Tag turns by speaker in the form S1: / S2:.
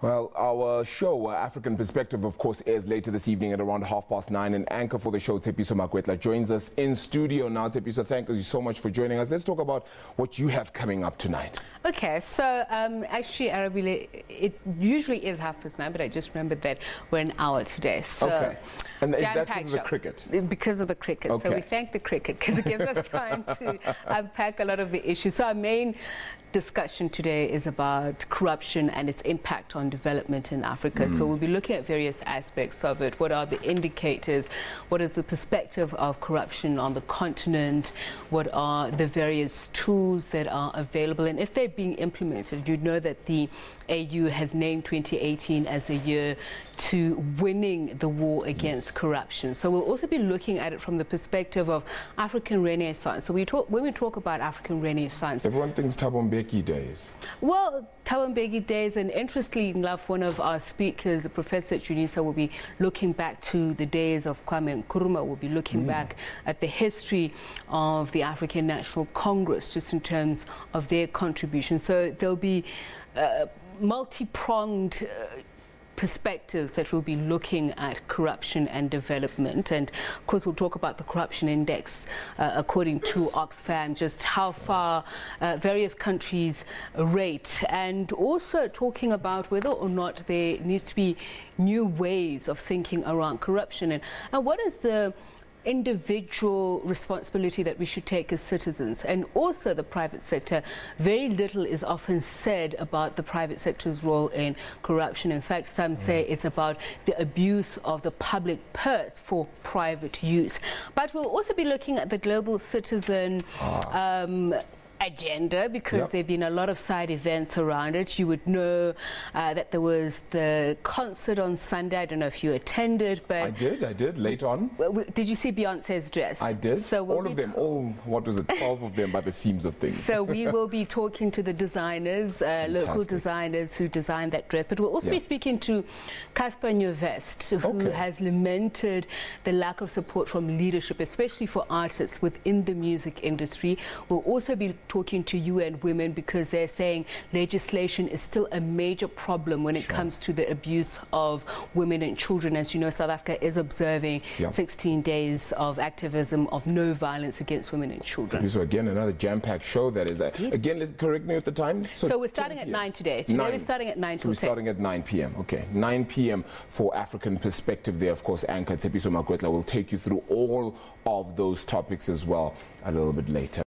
S1: Well, our show, African Perspective, of course, airs later this evening at around 9:30. And anchor for the show, Tsepiso Makwetla, joins us in studio now. Tsepiso, thank you so much for joining us. Let's talk about what you have coming up tonight.
S2: Okay, so actually, Arabile, it usually is 9:30, but I just remembered that we're an hour today. So
S1: okay. And is that because of the cricket?
S2: Because of the cricket. Okay. So we thank the cricket because it gives us time to unpack a lot of the issues. So our main discussion today is about corruption and its impact on development in Africa. So we'll be looking at various aspects of it. What are the indicators? What is the perspective of corruption on the continent? What are the various tools that are available? And if they're being implemented, you know that the AU has named 2018 as a year to winning the war against corruption. So we'll also be looking at it from the perspective of African Renaissance. So when we talk about African Renaissance,
S1: everyone thinks Thabo Mbeki days.
S2: Well, Thabo Mbeki days, and interestingly enough, one of our speakers, Professor Junisa, will be looking back to the days of Kwame Nkrumah. We'll be looking back at the history of the African National Congress, just in terms of their contribution. So there'll be multi-pronged perspectives that we'll be looking at corruption and development. And of course we'll talk about the corruption index according to Oxfam, just how far various countries rate, and also talking about whether or not there needs to be new ways of thinking around corruption, and what is the individual responsibility that we should take as citizens, and also the private sector. Very little is often said about the private sector's role in corruption. In fact, some say it's about the abuse of the public purse for private use. But we'll also be looking at the global citizen agenda, because there have been a lot of side events around it. You would know that there was the concert on Sunday. I don't know if you attended, but
S1: I did late on.
S2: Did you see Beyonce's dress?
S1: I did. So all of them, what was it, 12 of them by the seams of things.
S2: So we will be talking to the designers, local designers who designed that dress, but we'll also be speaking to Casper Nyovest, who has lamented the lack of support from leadership, especially for artists within the music industry. We'll also be talking to UN Women, because they're saying legislation is still a major problem when it comes to the abuse of women and children. As you know, South Africa is observing 16 days of activism of no violence against women and children. So
S1: again, another jam-packed show that is, again, let's correct me at the time.
S2: So we're starting at 9 today. Today we're starting at 9 till 10.
S1: So we're starting at 9 p.m. Okay, 9 p.m. for African Perspective there. Of course, anchor Tsepiso Makwetla will take you through all of those topics as well a little bit later.